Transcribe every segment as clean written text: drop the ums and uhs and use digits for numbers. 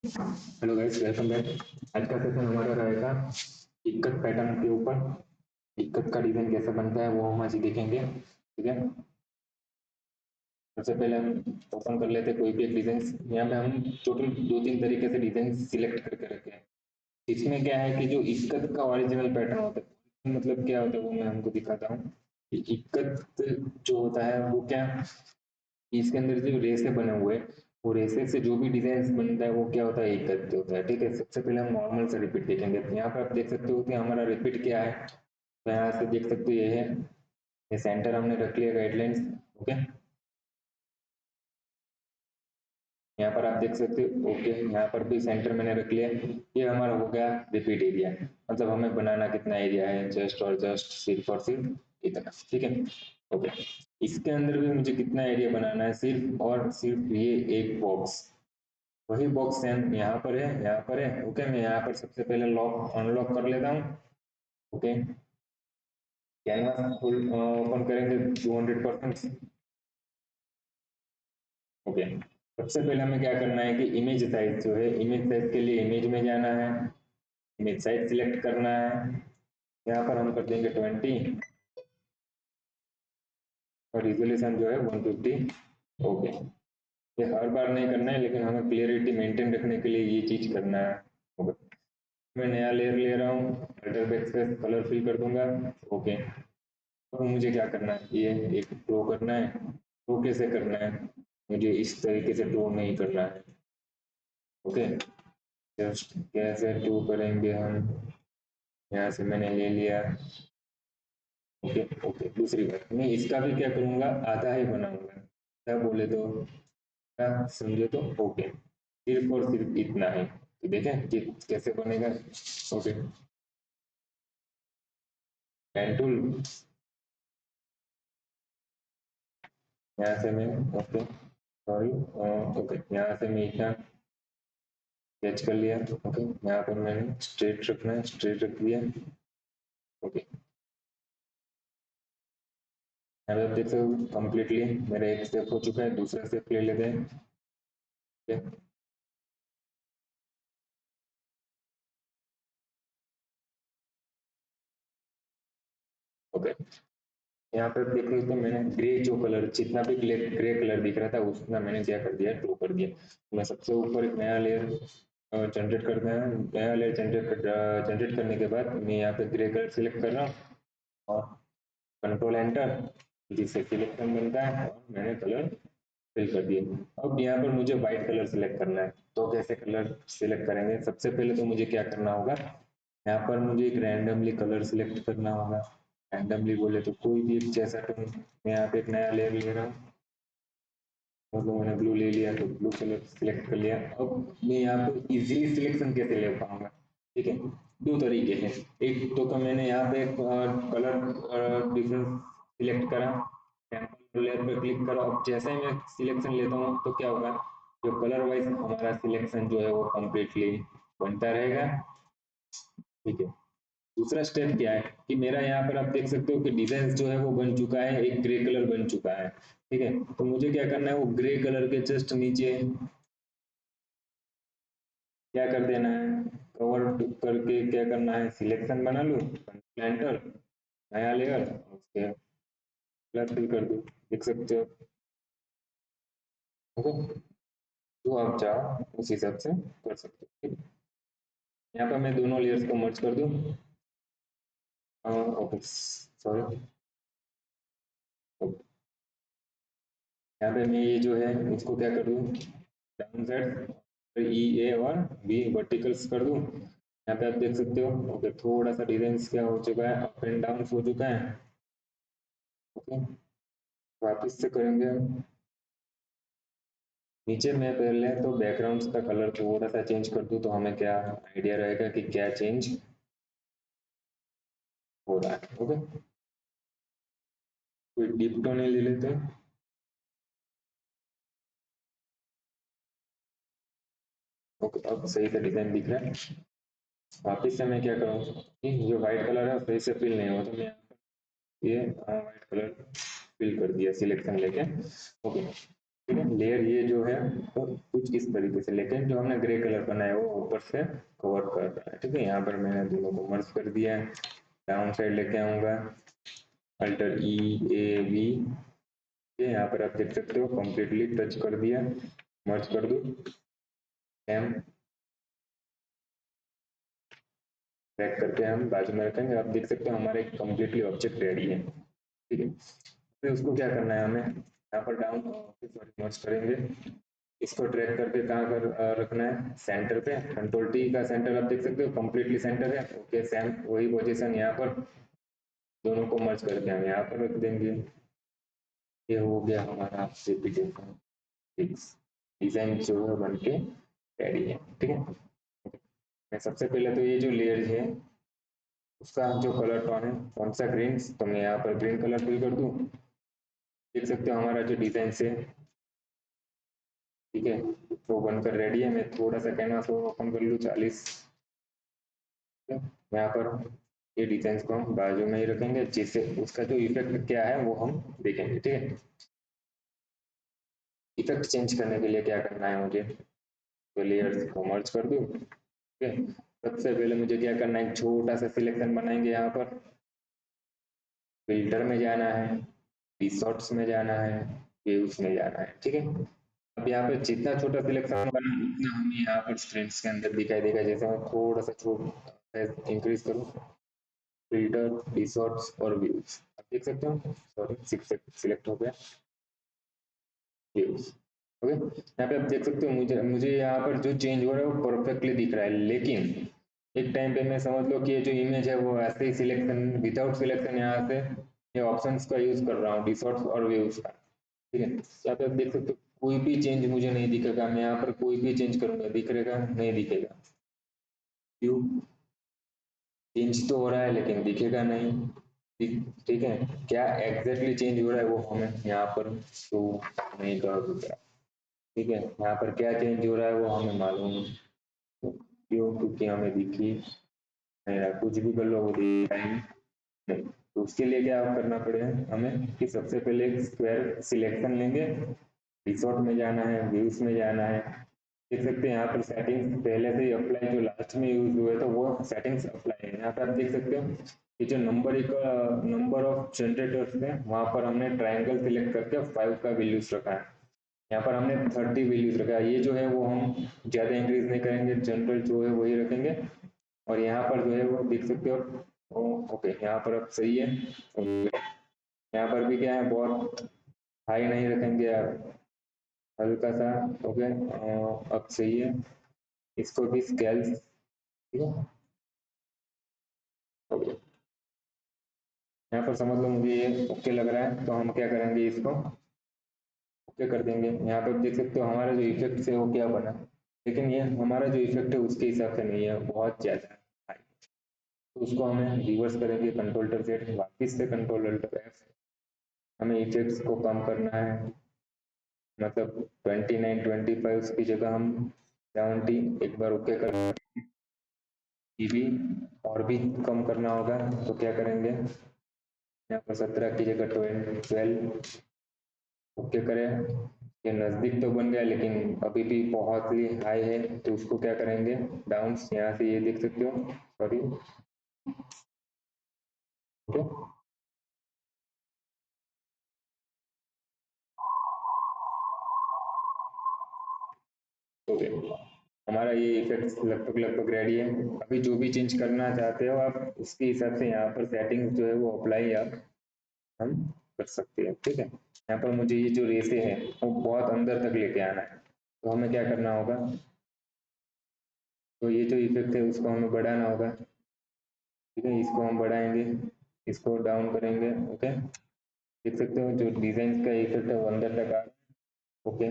Hello guys, welcome back. आज का session हमारा रहेगा इक्कत पैटर्न के ऊपर। इक्कत का डिजाइन कैसा बनता है वो हम आज देखेंगे। ठीक है। सबसे पहले हम ओपन कर लेते हैं कोई भी एक डिजाइन। यहाँ पे हम टोटल दो तीन तरीके से डिजाइन सिलेक्ट करके रखे हैं। इसमें क्या है कि जो इक्कत का ओरिजिनल पैटर्न होता है, मतलब क्या होता है वो मैं हमको दिखाता हूँ। इक्कत जो होता है वो क्या, इसके अंदर जो रेसे बने हुए हैं, वो रेसे से जो भी डिजाइन बनता है वो क्या होता है, एक करते होता है। ठीक है। सबसे पहले हम नॉर्मल से रिपीट देखेंगे। तो यहाँ पर आप देख सकते हो कि हमारा रिपीट क्या है। तो यहाँ से देख सकते हो ये है, ये सेंटर हमने रख लिया गाइडलाइंस। ओके। यहाँ पर आप देख सकते हो, ओके, यहाँ पर भी सेंटर मैंने रख लिया। ये हमारा हो गया रिपीट एरिया। मतलब हमें बनाना कितना एरिया है, जस्ट और जस्ट सिर्फ और सिर्फ इतना। ठीक है। ओके। इसके अंदर भी मुझे कितना एरिया बनाना है, सिर्फ और सिर्फ ये एक बॉक्स। वही बॉक्स सेम यहाँ पर है, यहाँ पर है। ओके। मैं यहाँ पर सबसे पहले लॉक अनलॉक कर लेता हूँ। ओके। कैनवास फुल ओपन करेंगे 200%। ओके। सबसे पहले हमें क्या करना है कि इमेज साइज जो है, इमेज साइज के लिए इमेज में जाना है, इमेज साइज सिलेक्ट करना है। यहाँ पर हम कर देंगे 20 और रिजोल्यूशन जो है 150। ओके। ये हर बार नहीं करना है, लेकिन हमें क्लियरिटी मेंटेन रखने के लिए ये चीज करना है। ओके। मैं नया लेयर ले रहा हूँ, अल्टर बैकस्पेस कलर फिल कर दूंगा। ओके। अब मुझे क्या करना है, ये एक ड्रॉ करना है। ड्रॉ कैसे करना है, मुझे इस तरीके से ड्रॉ नहीं करना है। ओके। जस्ट कैसे ड्रॉ करेंगे हम, यहाँ से मैंने ले लिया। ओके। ओके। दूसरी बात, मैं इसका भी क्या करूंगा, आधा ही बनाऊंगा। क्या बोले तो, क्या समझे तो। ओके। सिर्फ और सिर्फ इतना है। तो देखें कि कैसे बनेगा। ओके। पेन टूल, यहाँ से मैं, ओके, सॉरी, ओके, यहाँ से मैं इतना स्केच कर लिया। ओके। यहाँ पर मैंने स्ट्रेट रखना है, स्ट्रेट रख दिया। ओके। यहाँ पे आप देख सकते हो कम्प्लीटली मेरा एक स्टेप हो चुका है। दूसरा स्टेप ले लेते हैं। ओके। ओके। यहाँ पर देख रहे हो तो मैंने ग्रे जो कलर, जितना भी ग्रे कलर दिख रहा था उतना मैंने क्या कर दिया, ड्रॉ कर दिया। मैं सबसे ऊपर एक नया लेयर जनरेट करना है। नया लेयर जनरेट करने के बाद मैं यहाँ पे ग्रे कलर सिलेक्ट कर रहा हूँ और कंट्रोल एंटर, जिससे सिलेक्शन बनता है और मैंने कलर फिल कर दिए। अब यहाँ पर मुझे व्हाइट कलर सिलेक्ट करना है। तो कैसे कलर सिलेक्ट करेंगे, सबसे पहले तो मुझे क्या करना होगा, यहाँ पर मुझे एक रैंडमली कलर सिलेक्ट करना होगा। रैंडमली बोले तो कोई भी जैसा टोन। मैं यहाँ पे एक नया लेयर ले रहा हूँ, मतलब मैंने ब्लू ले लिया तो ब्लू कलर सिलेक्ट कर लिया। अब मैं यहाँ पे इजीली सिलेक्शन कैसे ले पाऊंगा, ठीक है। दो तरीके हैं। एक तो मैंने यहाँ पे कलर डिफरेंस सिलेक्ट करा, टेम्पल लेयर पे क्लिक करा। अब जैसे ही मैं सिलेक्शन लेता हूँ तो क्या होगा, जो कलर वाइज हमारा सिलेक्शन जो है वो कम्प्लीटली बनता रहेगा। ठीक है। दूसरा स्टेप क्या है कि मेरा यहाँ पर आप देख सकते हो कि डिजाइन जो है वो बन चुका है, एक ग्रे कलर बन चुका है। ठीक है। तो मुझे क्या करना है, वो ग्रे कलर के जस्ट नीचे क्या कर देना है, कवर करके क्या करना है, सिलेक्शन बना लूँ, एंटर, नया लेयर, उसके कलर फिल कर दूँ। देख सकते हो। ओके। जो आप चाहो उस हिसाब से कर सकते हो। ठीक है? यहाँ पर मैं दोनों लेयर्स को मर्ज कर दूँ। Okay, sorry. यहाँ पे मैं ये जो है उसको क्या कर दूँ, डाउन साइड ई ए और बी वर्टिकल्स कर दूँ। यहाँ पे आप देख सकते हो। ओके। थोड़ा सा डिजाइन क्या हो चुका है, अप एंड डाउन हो चुका है। ओके। वापस से करेंगे हम। नीचे में पहले तो बैकग्राउंड का कलर थोड़ा सा चेंज कर दूँ तो हमें क्या आइडिया रहेगा कि क्या चेंज हो रहा है। ओके। कोई डीप टोन ले लेते हैं। ओके। अब सही का डिजाइन दिख रहा है। वापस से मैं क्या करूँ कि जो व्हाइट कलर है सही से फिल नहीं हुआ, तो मैं ये व्हाइट कलर फिल कर दिया सिलेक्शन लेके। ओके। ठीक है। लेयर ये जो है वो कुछ इस तरीके से, लेकिन जो हमने ग्रे कलर बनाया वो ऊपर से कवर कर रहा है। ठीक है, यहाँ पर मैंने दोनों को मर्ज कर दिया है। डाउन साइड लेके आऊंगा, अल्टर ई ए वी, यहाँ पर आप देख सकते हो कंप्लीटली टच कर दिया। मर्ज कर दो, एम ड्रैग करके हम बाजू में रखेंगे। आप देख सकते हो हमारे कंप्लीटली ऑब्जेक्ट रेडी है। ठीक है, फिर उसको क्या करना है, हमें यहाँ पर डाउन सॉरी मर्ज करेंगे। इसको ड्रैग करके कहाँ पर रखना है, सेंटर पे। कंट्रोल टी का सेंटर आप देख सकते हो कंप्लीटली सेंटर है। ओके, सेम वही पोजीशन यहाँ पर दोनों को मर्ज करके हम यहाँ पर रख देंगे। ये हो गया हमारा फिक्स डिजाइन जो है बन के रेडी है। ठीक है, मैं सबसे पहले तो ये जो लेयर है उसका जो कलर टोन है कौन सा, ग्रीन, तो मैं यहाँ पर ग्रीन कलर फिल कर दूँ। देख सकते हो हमारा जो डिजाइन से, ठीक है, वो बनकर रेडी है। मैं थोड़ा सा कैनवास को ओपन कर लूँ 40। यहाँ पर ये डिजाइन को हम बाजू में ही रखेंगे, जिससे उसका जो इफेक्ट क्या है वो हम देखेंगे। ठीक है, इफेक्ट चेंज करने के लिए क्या करना है मुझे, तो लेयर्स को मर्ज कर दूँ। ठीक है, सबसे पहले मुझे क्या करना है, एक छोटा सा सिलेक्शन बनाएंगे। यहाँ पर फिल्टर में जाना है, रिसोर्ट्स में जाना है, व्यूज में जाना है। ठीक है, अब यहाँ पे जितना छोटा सिलेक्शन बना उतना हमें यहाँ पर स्ट्रिंग्स के अंदर दिखाई देगा। जैसे मैं थोड़ा सा छोटा इंक्रीज करूँ, फिल्टर, रिसोर्ट्स और व्यूज, आप देख सकते हो, सॉरी सिलेक्ट हो गया व्यूज। ओके, यहाँ पे आप देख सकते हो मुझे मुझे यहाँ पर जो चेंज हो रहा है वो परफेक्टली दिख रहा है। लेकिन एक टाइम पे मैं समझ लो कि ये जो इमेज है वो ऐसे ही सिलेक्शन विदाउट सिलेक्शन यहाँ से ये ऑप्शंस का यूज कर रहा हूँ, रिसोर्ट्स और व्यूज का। ठीक है, यहाँ पे आप देख सकते हो कोई भी चेंज मुझे नहीं दिखेगा। मैं यहाँ पर कोई भी चेंज करूंगा, दिखेगा नहीं दिखेगा, व्यू चेंज तो हो रहा है लेकिन दिखेगा नहीं। ठीक है, क्या एग्जैक्टली चेंज हो रहा है वो हमें यहाँ पर शो नहीं कर। ठीक है, यहाँ पर क्या चेंज हो रहा है वो हमें मालूम क्यों, क्योंकि हमें दिखी नहीं रहा। कुछ भी कर लो वो दिखाई नहीं। तो उसके लिए क्या करना पड़ेगा हमें कि सबसे पहले एक स्क्वायर सिलेक्शन लेंगे, रिसोर्ट में जाना है, व्यूज में जाना है। देख सकते हैं यहाँ पर सेटिंग्स पहले से ही अप्लाई, जो लास्ट में यूज हुए तो वो सेटिंग्स अप्लाई है। यहाँ पे आप देख सकते हो कि जो नंबर ऑफ जनरेटर्स है वहां पर हमने ट्राइंगल सिलेक्ट करके 5 का वैल्यूज रखा है। यहाँ पर हमने 30 वैल्यूज रखा है। ये जो है वो हम ज्यादा इंक्रीज नहीं करेंगे, जनरल जो है वही रखेंगे। और यहाँ पर जो है वो देख सकते हो, ओके यहाँ पर अब सही है। यहाँ पर भी क्या है, बहुत हाई नहीं रखेंगे यार, हल्का सा। ओके, अब सही है। इसको भी स्केल, ठीक है, ओके, यहाँ पर समझ लो मुझे ये ओके लग रहा है, तो हम क्या करेंगे, इसको ओके कर देंगे। यहाँ पर देख सकते हो हमारा जो इफेक्ट है वो क्या बना, लेकिन ये हमारा जो इफेक्ट है उसके हिसाब से नहीं है, बहुत ज्यादा है। तो उसको हमें रिवर्स करेंगे, कंट्रोल अल्टर जेड, वापिस से कंट्रोल अल्टर एफ। हमें इफेक्ट्स को कम करना है, मतलब 29 25 की जगह हम 70, एक बार ओके कर। ये भी और भी कम करना होगा, तो क्या करेंगे, यहाँ पर 17 की जगह 12 ओके करें। ये नजदीक तो बन गया लेकिन अभी भी बहुत ही हाई है, तो उसको क्या करेंगे, डाउन, यहाँ से ये देख सकते हो, सॉरी, ओके, ओके, हमारा ये इफेक्ट लगभग लगभग रेडी है। अभी जो भी चेंज करना चाहते हो आप उसके हिसाब से यहाँ पर सेटिंग जो है वो अप्लाई आप हम कर सकते हैं। ठीक है, यहाँ पर मुझे ये जो रेसे है वो बहुत अंदर तक लेके आना है, तो हमें क्या करना होगा, तो ये जो इफेक्ट है उसको हमें बढ़ाना होगा। ठीक है, इसको हम बढ़ाएंगे, इसको डाउन करेंगे। ओके, देख सकते हो जो डिजाइन का इफेक्ट है वो अंदर तक आ रहा है। ओके,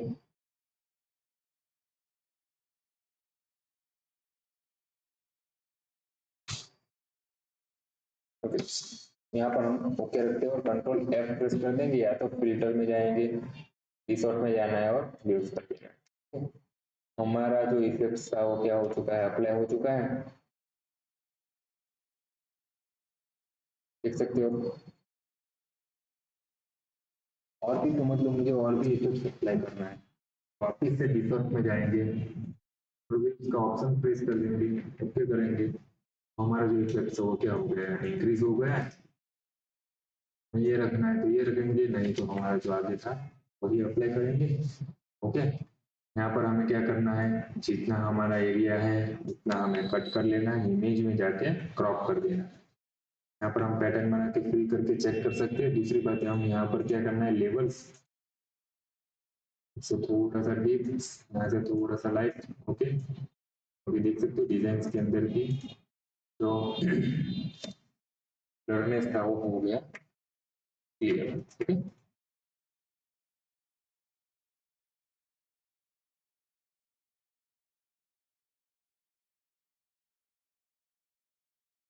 ओके, यहाँ पर हम ओके रखते हैं और कंट्रोल एफ प्रेस कर देंगे, या तो फिल्टर में जाएंगे, रिसोर्ट में जाना है और व्यूज कर देना है। हमारा जो इफेक्ट था वो क्या हो चुका है, अप्लाई हो चुका है, देख सकते हो। और भी समझ लो मुझे और भी इफेक्ट अप्लाई करना है। वापिस से डिफॉल्ट में जाएंगे और इसका ऑप्शन प्रेस कर देंगे, ओके करेंगे। हमारा जो इफेक्ट है वो क्या हो गया है, इंक्रीज हो गया है। ये रखना है तो ये रखेंगे, नहीं तो हमारा जो आगे था वही अप्लाई करेंगे। ओके, यहाँ पर हमें क्या करना है, जितना हमारा एरिया है उतना हमें कट कर लेना है, इमेज में जाके क्रॉप कर देना है। यहाँ पर हम पैटर्न बना के फिल करके चेक कर सकते हैं। दूसरी बात है, हम यहाँ पर क्या करना है, लेवल्स से थोड़ा सा डीप, यहाँ से थोड़ा सा लाइट। ओके, अभी देख सकते हो डिजाइन के अंदर की जो ब्लरनेस था वो हो गया क्लियर। ठीक है,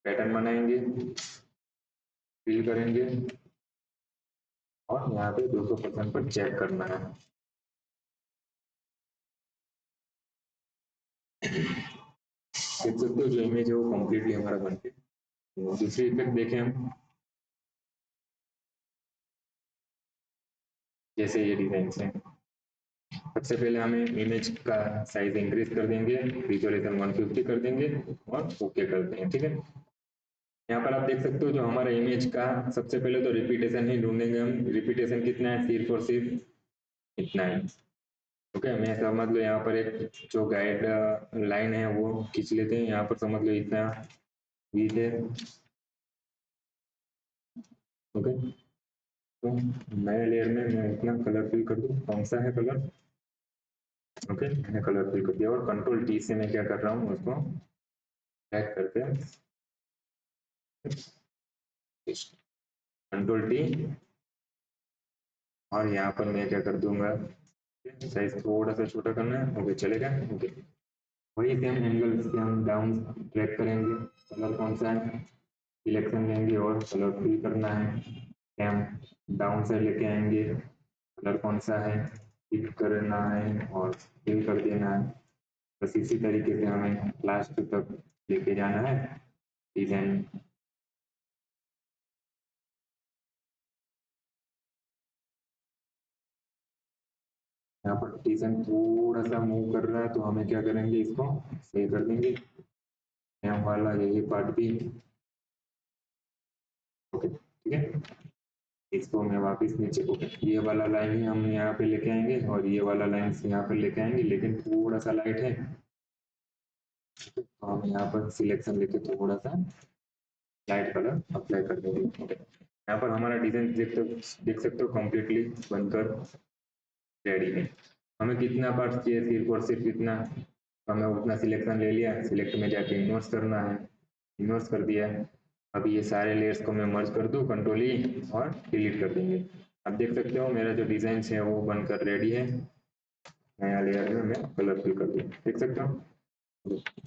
पैटर्न बनाएंगे, फिल करेंगे और यहाँ पे 200% पर चेक करना है। देख सकते हो जो इमेज है वो कम्प्लीटली हमारा बन के। दूसरी इफेक्ट देखें हम, जैसे ये डिजाइन है, सबसे पहले हमें इमेज का साइज इंक्रीज कर देंगे, रिजोल्यूशन 150 कर देंगे और ओके कर देंगे। ठीक है, यहाँ पर आप देख सकते हो जो हमारा इमेज का सबसे पहले तो रिपीटेशन ही ढूंढेंगे हम। रिपीटेशन कितना है, सिर्फ और सिर्फ इतना है। ओके, मैं समझ लो यहाँ पर एक जो गाइड लाइन है वो खींच लेते हैं। यहाँ पर समझ लो इतना विड्थ है। ओके, तो नए लेयर में मैं इतना कलर फिल कर दूँ, कौन सा है कलर। ओके, मैंने कलर फिल कर दिया और कंट्रोल टी से मैं क्या कर रहा हूँ, उसको ड्रैग करके कंट्रोल टी, और यहाँ पर मैं क्या कर दूंगा, साइज थोड़ा सा छोटा करना है। ओके चलेगा। ओके, वही सेम एंगल से हम डाउन ड्रैग करेंगे। कलर कौन सा है, सिलेक्शन लेंगे और कलर फिल करना है। सेम डाउन साइड लेके आएंगे, कलर कौन सा है पिक करना है और फिल कर देना है। बस इसी तरीके से हमें लास्ट तक लेके जाना है डिजाइन। यहाँ पर डिजाइन थोड़ा सा मूव कर रहा है तो हमें क्या करेंगे, इसको सही कर देंगे। यहाँ वाला यही पार्ट भी। ओके ठीक है, इसको मैं वापस नीचे को, ये वाला लाइन ही हम यहाँ पे लेके आएंगे और ये वाला लाइन से यहाँ पे लेके आएंगे, लेकिन थोड़ा सा लाइट है तो हम यहाँ पर सिलेक्शन लेके थोड़ा सा लाइट कलर अप्लाई कर देंगे। ओके, यहाँ पर हमारा डिजाइन देख सकते हो कम्प्लीटली बनकर रेडी है। हमें कितना पार्ट चाहिए, सिर्फ और सिर्फ इतना, हमें उतना सिलेक्शन ले लिया, सिलेक्ट में जाके इन्वर्स करना है, इन्वर्स कर दिया है। अभी ये सारे लेयर्स को मैं मर्ज कर दूं, कंट्रोल ई और डिलीट कर देंगे। अब देख सकते हो मेरा जो डिजाइन है वो बनकर रेडी है। नया लेयर में मैं कलर फिल कर दूँ, देख सकते हो।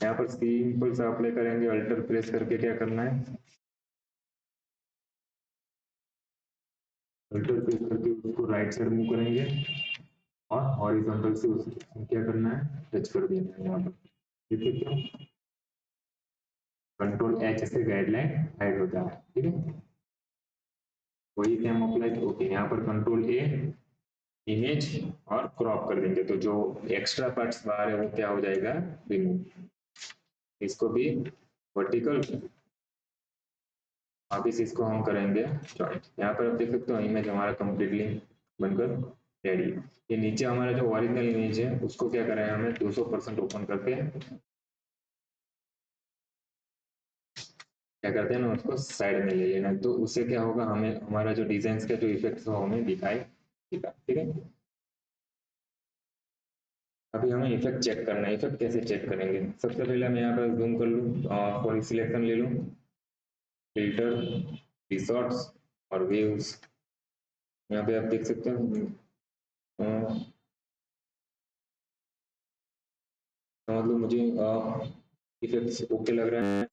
यहाँ पर सिंपल सा अप्लाई करेंगे, अल्टर प्रेस करके क्या करना है, अल्टर प्रेस करके उसको राइट साइड मूव करेंगे और हॉरिजॉन्टल से उसको क्या करना है, टच कर देना है। यहाँ पर देख सकते हो कंट्रोल एच से गाइडलाइन हाइड होता है। ठीक है, वही सेम अप्लाई। ओके, यहाँ पर कंट्रोल ए, इमेज और क्रॉप कर देंगे तो जो एक्स्ट्रा पार्ट्स बाहर है वो क्या हो जाएगा, रिमूव। इसको भी वर्टिकल, वापिस इसको हम करेंगे जॉइंट। यहाँ पर आप देख सकते हो इमेज हमारा कंप्लीटली बनकर रेडी है। ये नीचे हमारा जो ओरिजिनल इमेज है उसको क्या करें, हमें 200% ओपन करके क्या करते हैं ना, उसको साइड में ले लेना, तो उससे क्या होगा, हमें हमारा जो डिजाइन का जो इफेक्ट है हमें दिखाई देगा। ठीक है, अभी हमें इफेक्ट चेक करना है। इफेक्ट कैसे चेक करेंगे, सबसे पहले मैं यहाँ पर जूम कर लूँ और सिलेक्शन ले लूँ, फिल्टर, रिसॉर्ट्स और वेव्स। यहाँ पे आप देख सकते हो मतलब मुझे इफेक्ट्स ओके लग रहा है,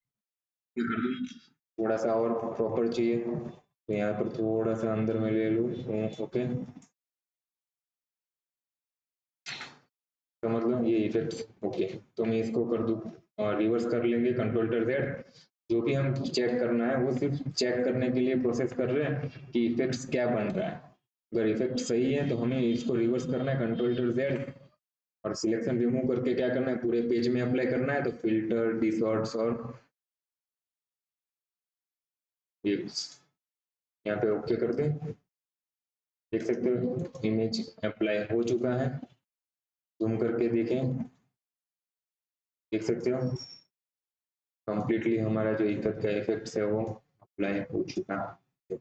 थोड़ा सा और प्रॉपर चाहिए तो यहाँ पर थोड़ा सा अंदर में ले लूँ। ओके, तो मतलब ये इफेक्ट ओके, तो मैं इसको कर दूँ और रिवर्स कर लेंगे, कंट्रोल जेड। जो भी हम चेक करना है वो सिर्फ चेक करने के लिए प्रोसेस कर रहे हैं कि इफेक्ट्स क्या बन रहा है। अगर इफेक्ट सही है तो हमें इसको रिवर्स करना है, कंट्रोल-Z, और सिलेक्शन रिमूव करके क्या करना है, पूरे पेज में अप्लाई करना है। तो फिल्टर, डिसऑर्ड्स और वेव्स, यहाँ पे ओके कर दें। देख सकते हो इमेज अप्लाई हो चुका है। जूम करके देखें, देख सकते हो कंप्लीटली हमारा जो इफेक्ट का इफेक्ट है वो अप्लाई हो चुका है।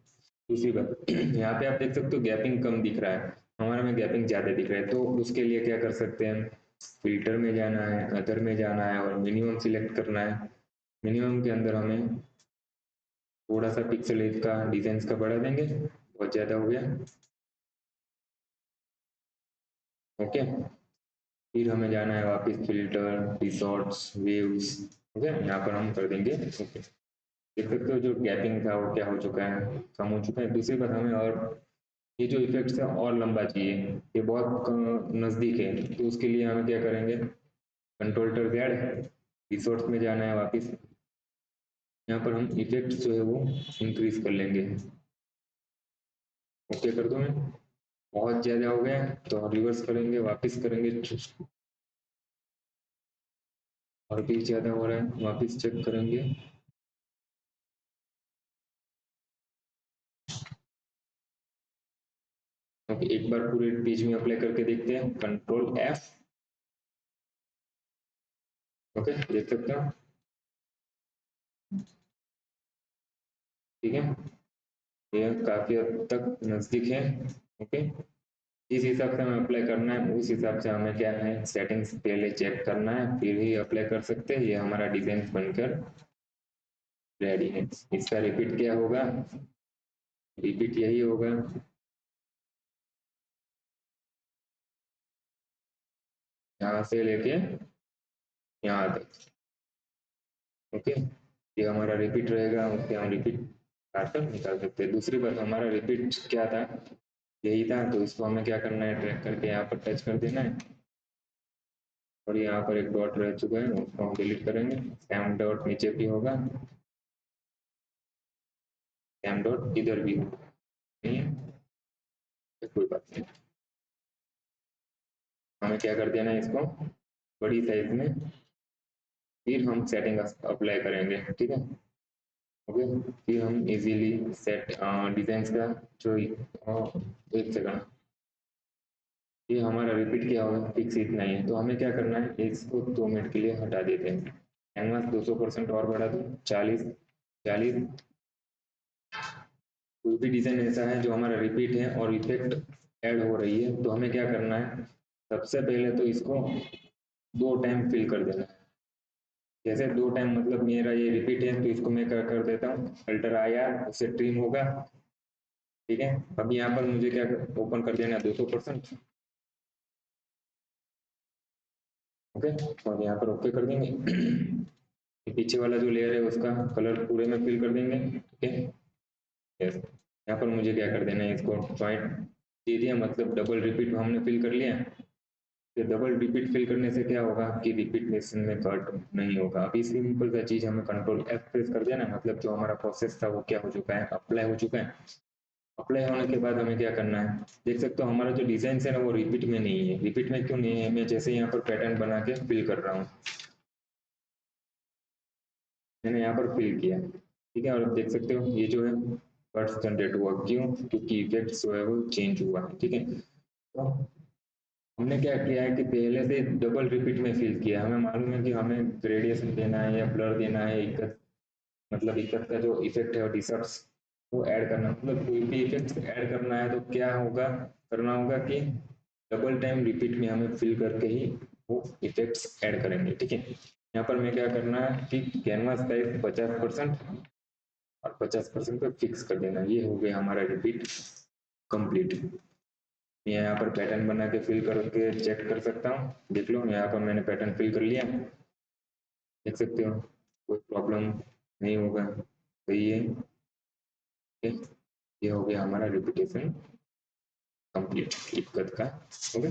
दूसरी बात, यहाँ पे आप देख सकते हो गैपिंग कम दिख रहा है, हमारे में गैपिंग ज्यादा दिख रहा है। तो उसके लिए क्या कर सकते हैं, फिल्टर में जाना है, अदर में जाना है और मिनिमम सिलेक्ट करना है। मिनिमम के अंदर हमें थोड़ा सा पिक्सल एज का, डिजाइन का बढ़ा देंगे, बहुत ज्यादा हो गया। ओके, फिर हमें जाना है वापस फिल्टर, डिसऑर्ड्स, वेव्स। ओके, यहाँ पर हम कर देंगे ओके। देख सकते हो जो गैपिंग था वो क्या हो चुका है, कम हो चुका है। दूसरी बात, हमें और ये जो इफेक्ट्स है और लंबा चाहिए, ये बहुत नजदीक है। तो उसके लिए हमें क्या करेंगे, कंट्रोल-Z, रिसोर्स में जाना है वापस। यहाँ पर हम इफेक्ट्स जो है वो इंक्रीज कर लेंगे। ओके कर दूं मैं, बहुत ज्यादा हो गया तो रिवर्स करेंगे, वापस करेंगे, और भी ज्यादा हो रहा है वापस चेक करेंगे। ओके, एक बार पूरे पेज में अप्लाई करके देखते हैं, कंट्रोल-F। ओके, देख सकते हो, ठीक है, ये काफी हद तक नजदीक है। ओके, जिस हिसाब से हमें अप्लाई करना है उस हिसाब से हमें क्या है, सेटिंग्स पहले चेक करना है, फिर ही अप्लाई कर सकते हैं। ये हमारा डिजाइन बनकर रेडी है। इसका रिपीट क्या होगा, रिपीट यही होगा, यहाँ से लेके यहाँ तक। ओके, ये हमारा रिपीट रहेगा, ओके, हम रिपीट काटकर निकाल सकते हैं। दूसरी बात, हमारा रिपीट क्या था, यही था। तो इसको हमें क्या करना है, ट्रैक करके यहाँ पर टच कर देना है, और यहाँ पर एक डॉट रह चुका है उसको हम डिलीट करेंगे। सैम डॉट नीचे भी होगा, सैम डॉट इधर भी होगा, नहीं है तो कोई बात नहीं। हमें क्या कर देना है, इसको बड़ी साइज में, फिर हम सेटिंग अप्लाई करेंगे, ठीक है। ओके, फिर हम इजीली सेट डिजाइन का जो एक सेकंड, ये हमारा रिपीट किया होगा, फिक्स इतना ही है। तो हमें क्या करना है, इसको 2 मिनट के लिए हटा देते हैं। कैनवास 200% और बढ़ा दो, 40, 40। कोई भी डिजाइन ऐसा है जो हमारा रिपीट है और इफेक्ट ऐड हो रही है, तो हमें क्या करना है, सबसे पहले तो इसको 2 टाइम फिल कर देना है। जैसे 2 टाइम मतलब मेरा ये रिपीट है, तो इसको मैं क्या कर देता हूँ, अल्टर IR, उससे ट्रिम होगा, ठीक है। अब यहाँ पर मुझे क्या ओपन कर देना है, 200%। ओके, और यहाँ पर ओके कर देंगे। पीछे वाला जो लेयर है उसका कलर पूरे में फिल कर देंगे, ठीक है। यस, यहाँ पर मुझे क्या कर देना है, इसको पॉइंट दे दिया, मतलब डबल रिपीट हमने फिल कर लिया। फिर डबल रिपीट फिल करने से क्या होगा कि रिपीटेशन में कट नहीं होगा। अभी सिंपल सा चीज, हमें कंट्रोल-F प्रेस कर देना, मतलब जो हमारा प्रोसेस था वो क्या हो चुका है, अप्लाई हो चुका है। अप्लाई होने के बाद हमें क्या करना है, देख सकते हो हमारा जो डिजाइन है ना वो रिपीट में नहीं है। रिपीट में क्यों नहीं है, मैं जैसे यहाँ पर पैटर्न बना के फिल कर रहा हूँ, मैंने यहाँ पर फिल किया, ठीक है। और आप देख सकते हो ये जो है कट्स जनरेट हुआ, क्यों, क्योंकि इफेक्ट जो है वो चेंज हुआ है, ठीक है। तो हमने क्या किया है कि पहले से डबल रिपीट में फिल किया, हमें मालूम है कि हमें ग्रेडिएशन देना है या ब्लर देना है, इकत मतलब इकत का जो इफेक्ट है और डिसर्ट्स वो ऐड करना, मतलब कोई भी इफेक्ट ऐड करना है तो क्या होगा, करना होगा कि डबल टाइम रिपीट में हमें फिल करके ही वो इफेक्ट्स ऐड करेंगे, ठीक है। यहाँ पर मैं क्या करना है कि कैनवास साइज 50% और 50% पे फिक्स कर देना, ये हो गया हमारा रिपीट कंप्लीट। मैं यहाँ पर पैटर्न बना के फिल करके चेक कर सकता हूँ, देख लो यहाँ पर मैंने पैटर्न फिल कर लिया, देख सकते हो कोई प्रॉब्लम नहीं होगा, सही है। ये हो गया हमारा रिपीटेशन कंप्लीट, क्लिप कट का। ओके,